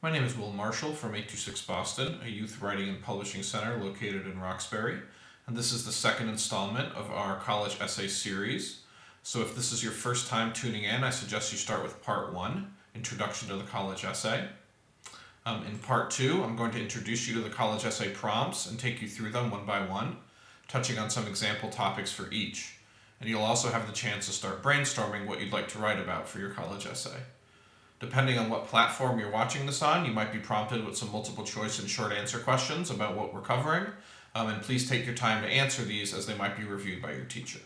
My name is Will Marshall from 826 Boston, a youth writing and publishing center located in Roxbury, and this is the second installment of our college essay series. So if this is your first time tuning in, I suggest you start with part 1, Introduction to the College Essay. In part 2, I'm going to introduce you to the college essay prompts and take you through them one by one, touching on some example topics for each. And you'll also have the chance to start brainstorming what you'd like to write about for your college essay. Depending on what platform you're watching this on, you might be prompted with some multiple choice and short answer questions about what we're covering, and please take your time to answer these as they might be reviewed by your teacher.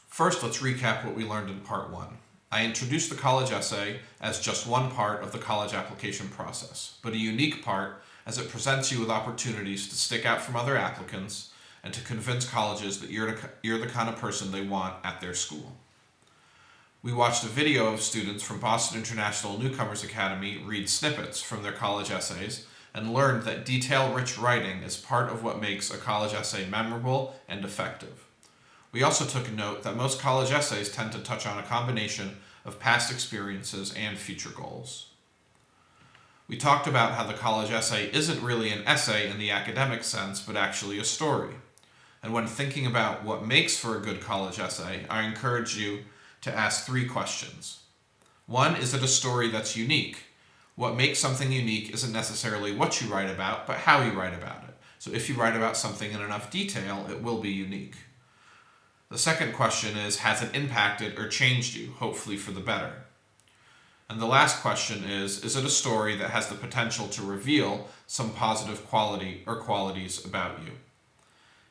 First, let's recap what we learned in part 1. I introduced the college essay as just one part of the college application process, but a unique part as it presents you with opportunities to stick out from other applicants and to convince colleges that you're the kind of person they want at their school. We watched a video of students from Boston International Newcomers Academy read snippets from their college essays and learned that detail-rich writing is part of what makes a college essay memorable and effective. We also took note that most college essays tend to touch on a combination of past experiences and future goals. We talked about how the college essay isn't really an essay in the academic sense, but actually a story. And when thinking about what makes for a good college essay, I encourage you to ask 3 questions. 1, is it a story that's unique? What makes something unique isn't necessarily what you write about, but how you write about it. So if you write about something in enough detail, it will be unique. The second question is, has it impacted or changed you, hopefully for the better? And the last question is it a story that has the potential to reveal some positive quality or qualities about you?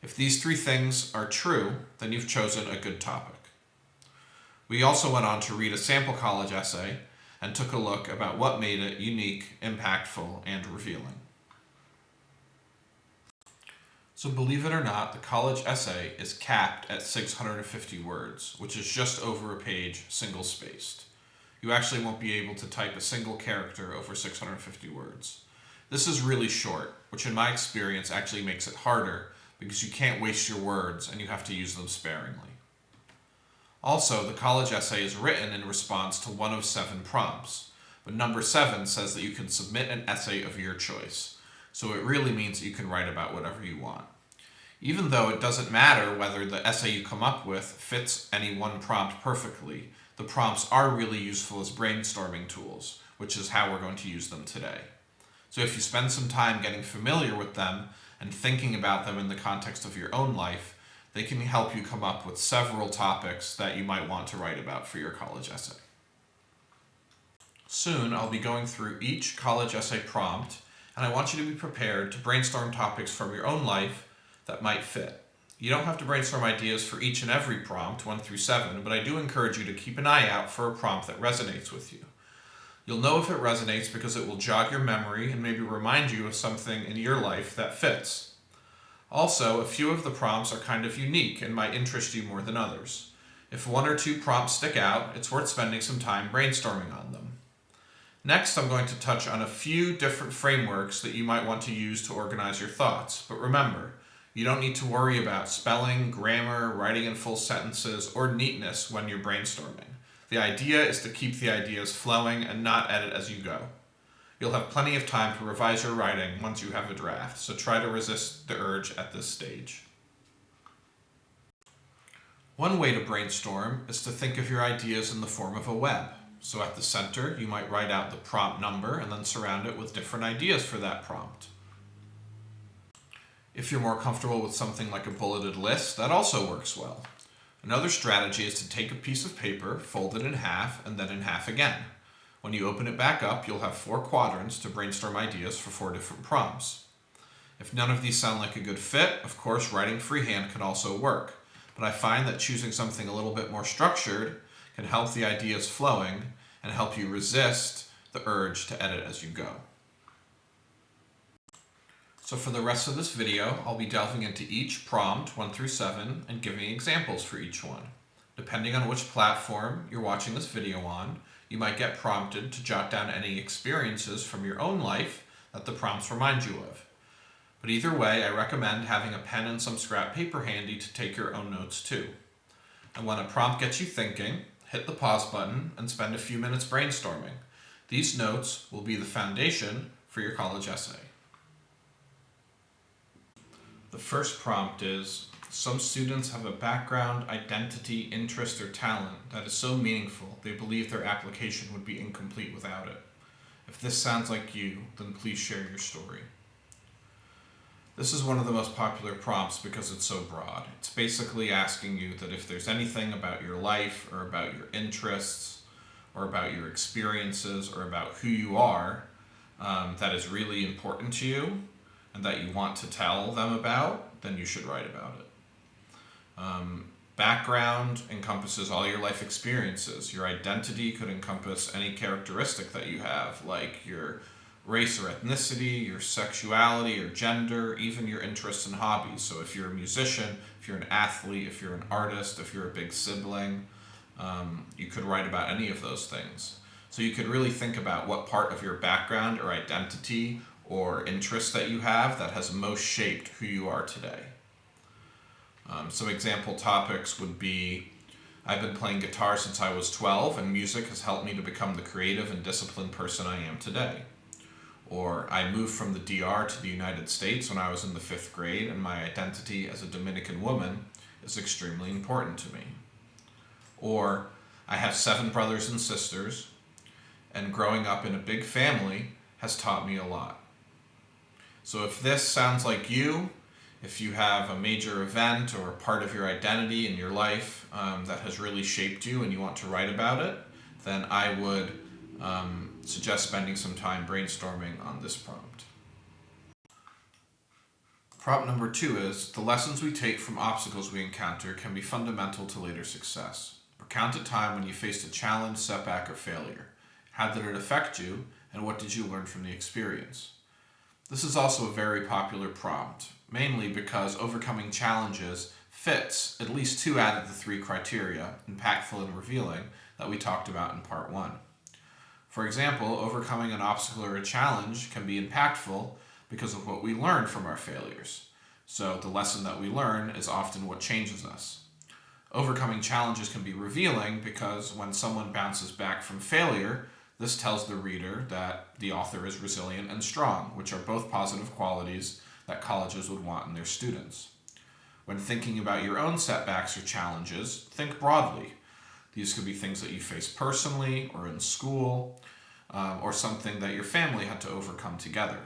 If these 3 things are true, then you've chosen a good topic. We also went on to read a sample college essay and took a look about what made it unique, impactful, and revealing. So believe it or not, the college essay is capped at 650 words, which is just over a page, single-spaced. You actually won't be able to type a single character over 650 words. This is really short, which in my experience actually makes it harder because you can't waste your words and you have to use them sparingly. Also, the college essay is written in response to one of 7 prompts, but number 7 says that you can submit an essay of your choice, so it really means that you can write about whatever you want. Even though it doesn't matter whether the essay you come up with fits any one prompt perfectly, the prompts are really useful as brainstorming tools, which is how we're going to use them today. So if you spend some time getting familiar with them and thinking about them in the context of your own life, they can help you come up with several topics that you might want to write about for your college essay. Soon, I'll be going through each college essay prompt, and I want you to be prepared to brainstorm topics from your own life that might fit. You don't have to brainstorm ideas for each and every prompt, 1 through 7, but I do encourage you to keep an eye out for a prompt that resonates with you. You'll know if it resonates because it will jog your memory and maybe remind you of something in your life that fits. Also, a few of the prompts are kind of unique and might interest you more than others. If 1 or 2 prompts stick out, it's worth spending some time brainstorming on them. Next, I'm going to touch on a few different frameworks that you might want to use to organize your thoughts, but remember, you don't need to worry about spelling, grammar, writing in full sentences, or neatness when you're brainstorming. The idea is to keep the ideas flowing and not edit as you go. You'll have plenty of time to revise your writing once you have a draft, so try to resist the urge at this stage. One way to brainstorm is to think of your ideas in the form of a web. So at the center, you might write out the prompt number and then surround it with different ideas for that prompt. If you're more comfortable with something like a bulleted list, that also works well. Another strategy is to take a piece of paper, fold it in half, and then in half again. When you open it back up, you'll have 4 quadrants to brainstorm ideas for 4 different prompts. If none of these sound like a good fit, of course, writing freehand can also work, but I find that choosing something a little bit more structured can help the ideas flowing and help you resist the urge to edit as you go. So for the rest of this video, I'll be delving into each prompt, 1 through 7, and giving examples for each one. Depending on which platform you're watching this video on, you might get prompted to jot down any experiences from your own life that the prompts remind you of. But either way, I recommend having a pen and some scrap paper handy to take your own notes too. And when a prompt gets you thinking, hit the pause button and spend a few minutes brainstorming. These notes will be the foundation for your college essay. The first prompt is, some students have a background, identity, interest, or talent that is so meaningful they believe their application would be incomplete without it. If this sounds like you, then please share your story. This is one of the most popular prompts because it's so broad. It's basically asking you that if there's anything about your life or about your interests or about your experiences or about who you are that is really important to you and that you want to tell them about, then you should write about it. Background encompasses all your life experiences. Your identity could encompass any characteristic that you have, like your race or ethnicity, your sexuality or gender, even your interests and hobbies. So if you're a musician, if you're an athlete, if you're an artist, if you're a big sibling, you could write about any of those things. So you could really think about what part of your background or identity or interest that you have that has most shaped who you are today. Some example topics would be, I've been playing guitar since I was 12 and music has helped me to become the creative and disciplined person I am today. Or I moved from the DR to the United States when I was in the 5th grade and my identity as a Dominican woman is extremely important to me. Or I have 7 brothers and sisters and growing up in a big family has taught me a lot. So if this sounds like you, if you have a major event or a part of your identity in your life that has really shaped you and you want to write about it, then I would suggest spending some time brainstorming on this prompt. Prompt number 2 is, the lessons we take from obstacles we encounter can be fundamental to later success. Recount a time when you faced a challenge, setback, or failure. How did it affect you, and what did you learn from the experience? This is also a very popular prompt, mainly because overcoming challenges fits at least 2 out of the 3 criteria, impactful and revealing, that we talked about in part 1. For example, overcoming an obstacle or a challenge can be impactful because of what we learn from our failures. So the lesson that we learn is often what changes us. Overcoming challenges can be revealing because when someone bounces back from failure, this tells the reader that the author is resilient and strong, which are both positive qualities that colleges would want in their students. When thinking about your own setbacks or challenges, think broadly. These could be things that you face personally or in school, or something that your family had to overcome together.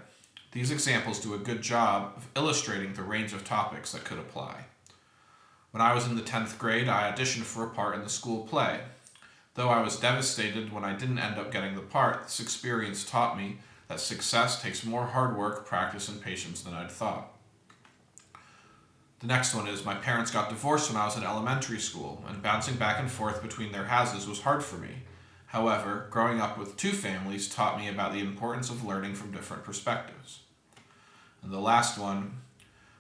These examples do a good job of illustrating the range of topics that could apply. When I was in the 10th grade, I auditioned for a part in the school play. Though I was devastated when I didn't end up getting the part, this experience taught me that success takes more hard work, practice, and patience than I'd thought. The next one is, my parents got divorced when I was in elementary school, and bouncing back and forth between their houses was hard for me. However, growing up with 2 families taught me about the importance of learning from different perspectives. And the last one,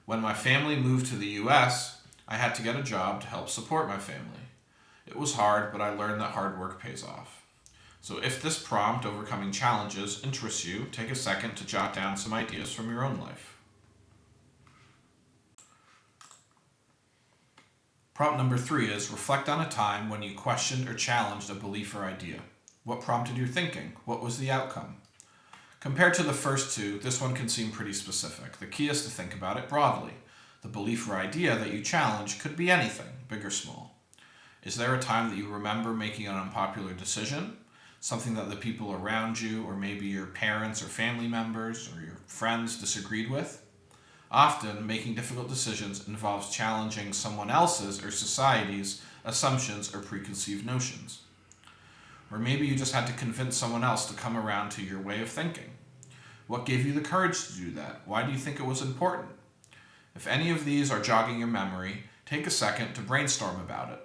when my family moved to the US, I had to get a job to help support my family. It was hard, but I learned that hard work pays off. So if this prompt, overcoming challenges, interests you, take a second to jot down some ideas from your own life. Prompt number 3 is, reflect on a time when you questioned or challenged a belief or idea. What prompted your thinking? What was the outcome? Compared to the first 2, this one can seem pretty specific. The key is to think about it broadly. The belief or idea that you challenge could be anything, big or small. Is there a time that you remember making an unpopular decision? Something that the people around you, or maybe your parents or family members or your friends disagreed with? Often, making difficult decisions involves challenging someone else's or society's assumptions or preconceived notions. Or maybe you just had to convince someone else to come around to your way of thinking. What gave you the courage to do that? Why do you think it was important? If any of these are jogging your memory, take a second to brainstorm about it.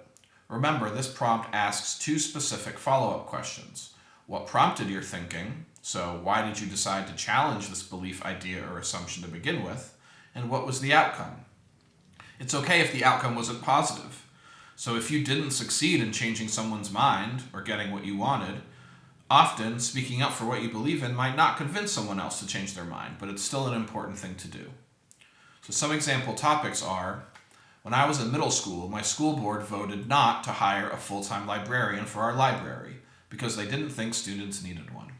Remember, this prompt asks 2 specific follow-up questions. What prompted your thinking? So why did you decide to challenge this belief, idea, or assumption to begin with? And what was the outcome? It's okay if the outcome wasn't positive. So if you didn't succeed in changing someone's mind or getting what you wanted, often speaking up for what you believe in might not convince someone else to change their mind, but it's still an important thing to do. So some example topics are, when I was in middle school, my school board voted not to hire a full-time librarian for our library because they didn't think students needed one.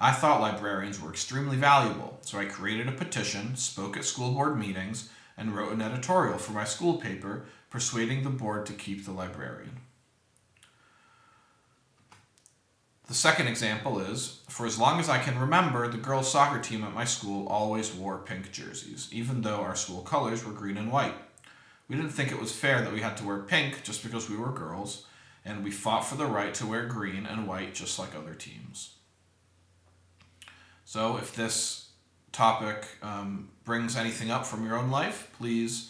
I thought librarians were extremely valuable, so I created a petition, spoke at school board meetings, and wrote an editorial for my school paper persuading the board to keep the librarian. The second example is, for as long as I can remember, the girls' soccer team at my school always wore pink jerseys, even though our school colors were green and white. We didn't think it was fair that we had to wear pink just because we were girls, and we fought for the right to wear green and white just like other teams. So if this topic brings anything up from your own life, please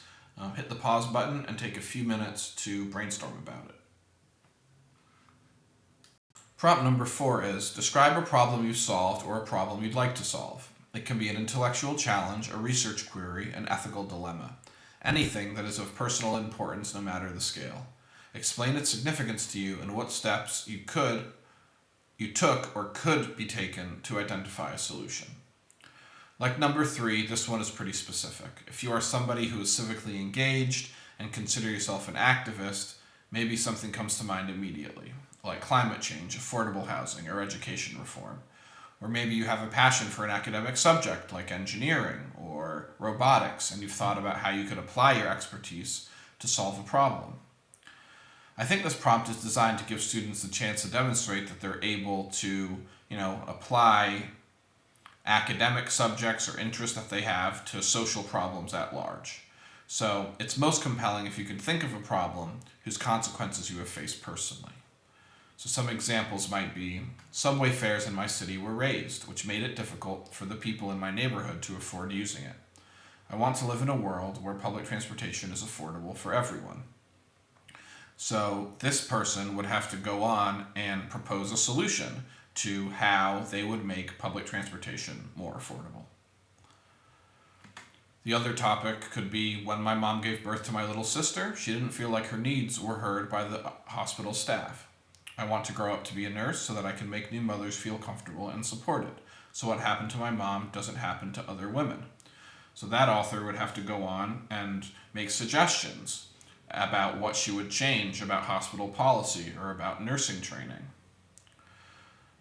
hit the pause button and take a few minutes to brainstorm about it. Prompt number 4 is, describe a problem you've solved or a problem you'd like to solve. It can be an intellectual challenge, a research query, an ethical dilemma. Anything that is of personal importance no matter the scale. Explain its significance to you and what steps you took or could be taken to identify a solution. Like number 3, this one is pretty specific. If you are somebody who is civically engaged and consider yourself an activist, maybe something comes to mind immediately, like climate change, affordable housing, or education reform. Or maybe you have a passion for an academic subject like engineering or robotics, and you've thought about how you could apply your expertise to solve a problem. I think this prompt is designed to give students the chance to demonstrate that they're able to, apply academic subjects or interests that they have to social problems at large. So it's most compelling if you can think of a problem whose consequences you have faced personally. So some examples might be, subway fares in my city were raised, which made it difficult for the people in my neighborhood to afford using it. I want to live in a world where public transportation is affordable for everyone. So this person would have to go on and propose a solution to how they would make public transportation more affordable. The other topic could be, when my mom gave birth to my little sister, she didn't feel like her needs were heard by the hospital staff. I want to grow up to be a nurse so that I can make new mothers feel comfortable and supported. So what happened to my mom doesn't happen to other women. So that author would have to go on and make suggestions about what she would change about hospital policy or about nursing training.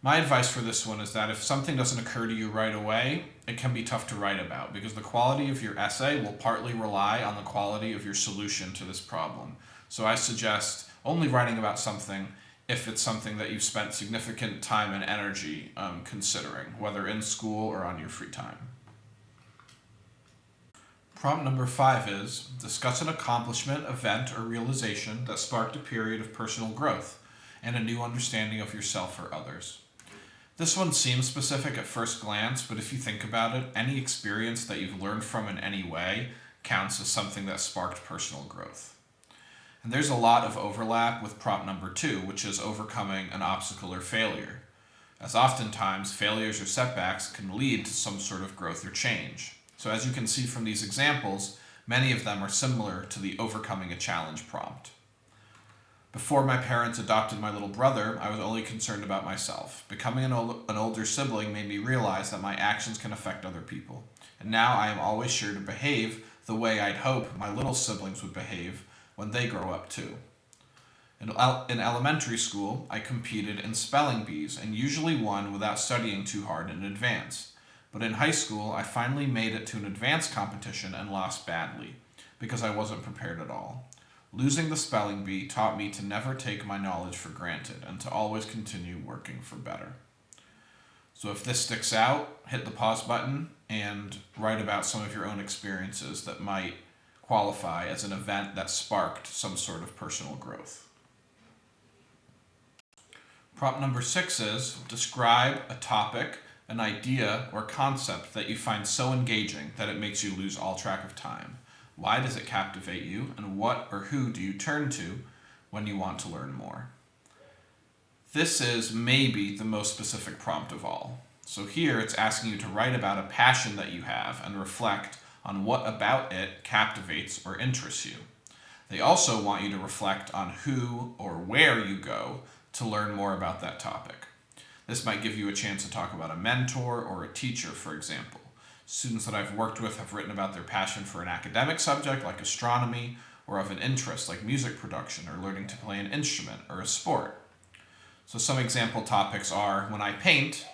My advice for this one is that if something doesn't occur to you right away, it can be tough to write about because the quality of your essay will partly rely on the quality of your solution to this problem. So I suggest only writing about something if it's something that you've spent significant time and energy considering, whether in school or on your free time. Prompt number 5 is, discuss an accomplishment, event, or realization that sparked a period of personal growth and a new understanding of yourself or others. This one seems specific at first glance, but if you think about it, any experience that you've learned from in any way counts as something that sparked personal growth. And there's a lot of overlap with prompt number 2, which is overcoming an obstacle or failure, as oftentimes failures or setbacks can lead to some sort of growth or change. So as you can see from these examples, many of them are similar to the overcoming a challenge prompt. Before my parents adopted my little brother, I was only concerned about myself. Becoming an older sibling made me realize that my actions can affect other people. And now I am always sure to behave the way I'd hope my little siblings would behave when they grow up too. In elementary school, I competed in spelling bees and usually won without studying too hard in advance. But in high school, I finally made it to an advanced competition and lost badly, because I wasn't prepared at all. Losing the spelling bee taught me to never take my knowledge for granted and to always continue working for better. So if this sticks out, hit the pause button and write about some of your own experiences that might qualify as an event that sparked some sort of personal growth. Prompt number 6 is, describe a topic, an idea, or concept that you find so engaging that it makes you lose all track of time. Why does it captivate you, and what or who do you turn to when you want to learn more? This is maybe the most specific prompt of all. So here it's asking you to write about a passion that you have and reflect on what about it captivates or interests you. They also want you to reflect on who or where you go to learn more about that topic. This might give you a chance to talk about a mentor or a teacher, for example. Students that I've worked with have written about their passion for an academic subject like astronomy, or of an interest like music production or learning to play an instrument or a sport. So some example topics are, when I paint,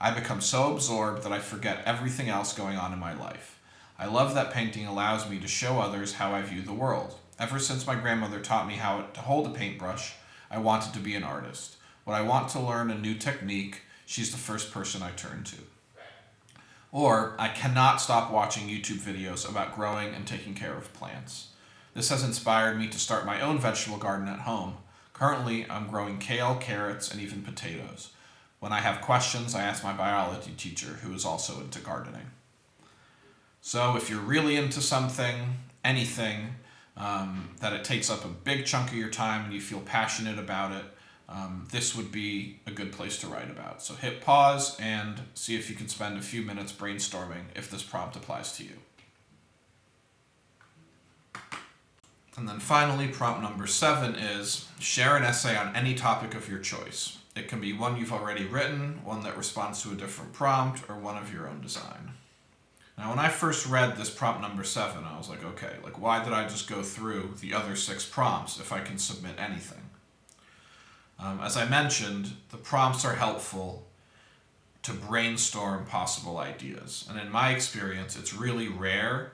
I become so absorbed that I forget everything else going on in my life. I love that painting allows me to show others how I view the world. Ever since my grandmother taught me how to hold a paintbrush, I wanted to be an artist. When I want to learn a new technique, she's the first person I turn to. Or, I cannot stop watching YouTube videos about growing and taking care of plants. This has inspired me to start my own vegetable garden at home. Currently, I'm growing kale, carrots, and even potatoes. When I have questions, I ask my biology teacher, who is also into gardening. So if you're really into something, anything, that it takes up a big chunk of your time and you feel passionate about it, this would be a good place to write about. So hit pause and see if you can spend a few minutes brainstorming if this prompt applies to you. And then finally, prompt number 7 is share an essay on any topic of your choice. It can be one you've already written, one that responds to a different prompt, or one of your own design. Now, when I first read this prompt number 7, I was like, okay, why did I just go through the other 6 prompts if I can submit anything? As I mentioned, the prompts are helpful to brainstorm possible ideas. And in my experience, it's really rare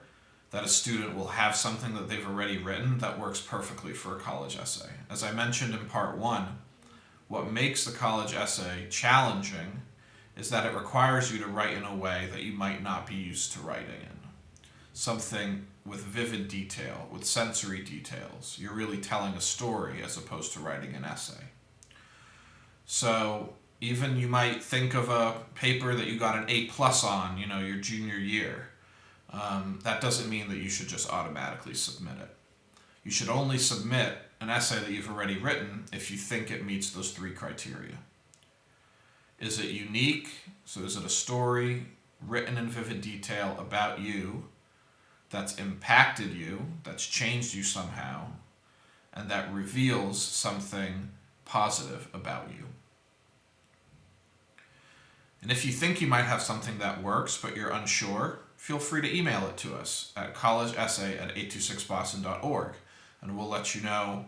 that a student will have something that they've already written that works perfectly for a college essay. As I mentioned in part 1, what makes the college essay challenging is that it requires you to write in a way that you might not be used to writing in. Something with vivid detail, with sensory details. You're really telling a story as opposed to writing an essay. So even you might think of a paper that you got an A+ on, your junior year. That doesn't mean that you should just automatically submit it. You should only submit an essay that you've already written if you think it meets those 3 criteria. Is it unique? So is it a story written in vivid detail about you that's impacted you, that's changed you somehow, and that reveals something positive about you? And if you think you might have something that works but you're unsure, feel free to email it to us at collegeessay@826boston.org, and we'll let you know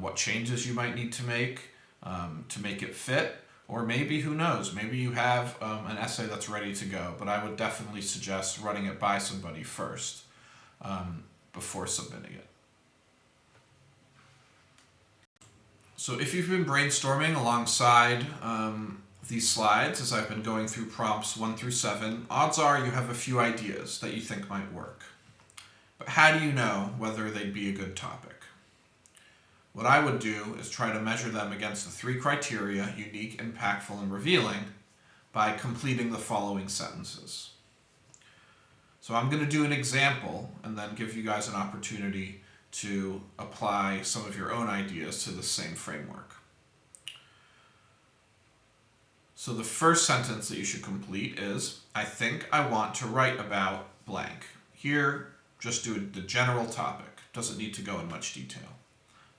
what changes you might need to make it fit. Or maybe, who knows, maybe you have an essay that's ready to go, but I would definitely suggest running it by somebody first before submitting it. So if you've been brainstorming alongside these slides as I've been going through prompts 1 through 7, odds are you have a few ideas that you think might work. But how do you know whether they'd be a good topic? What I would do is try to measure them against the 3 criteria, unique, impactful, and revealing, by completing the following sentences. So I'm going to do an example and then give you guys an opportunity to apply some of your own ideas to the same framework. So the first sentence that you should complete is, I think I want to write about blank. Here, just do the general topic. Doesn't need to go in much detail.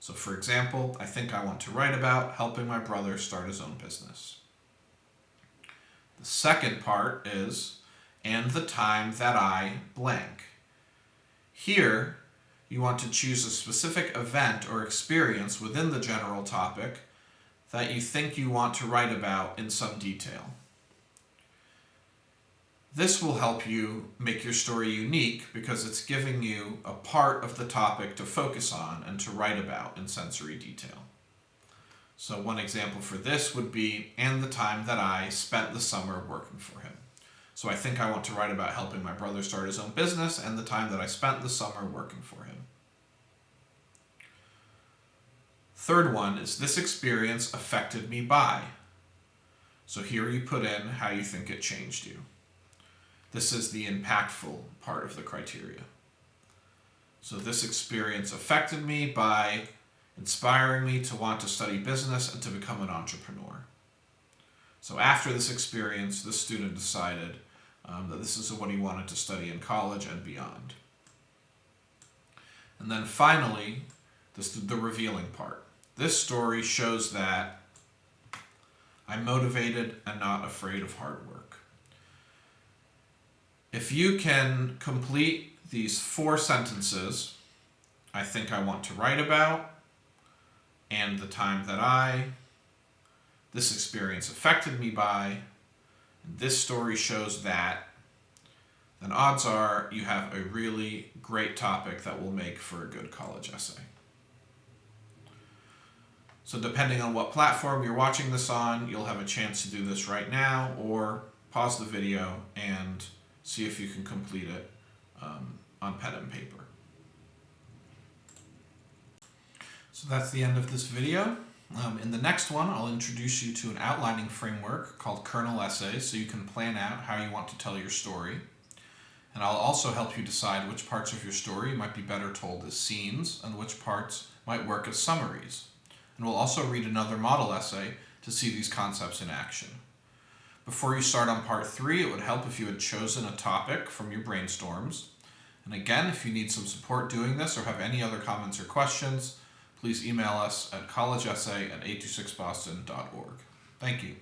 So for example, I think I want to write about helping my brother start his own business. The second part is, and the time that I blank. Here, you want to choose a specific event or experience within the general topic that you think you want to write about in some detail. This will help you make your story unique because it's giving you a part of the topic to focus on and to write about in sensory detail. So one example for this would be, and the time that I spent the summer working for him. So I think I want to write about helping my brother start his own business and the time that I spent the summer working for him. Third one is, this experience affected me by. So here you put in how you think it changed you. This is the impactful part of the criteria. So this experience affected me by inspiring me to want to study business and to become an entrepreneur. So after this experience, the student decided that this is what he wanted to study in college and beyond. And then finally, the revealing part. This story shows that I'm motivated and not afraid of hard work. If you can complete these 4 sentences, I think I want to write about, and the time that this experience affected me by, and this story shows that, then odds are you have a really great topic that will make for a good college essay. So depending on what platform you're watching this on, you'll have a chance to do this right now, or pause the video and see if you can complete it on pen and paper. So that's the end of this video. In the next one, I'll introduce you to an outlining framework called Kernel Essays so you can plan out how you want to tell your story. And I'll also help you decide which parts of your story might be better told as scenes and which parts might work as summaries. And we'll also read another model essay to see these concepts in action. Before you start on part 3, it would help if you had chosen a topic from your brainstorms. And again, if you need some support doing this or have any other comments or questions, please email us at collegeessay@826boston.org. Thank you.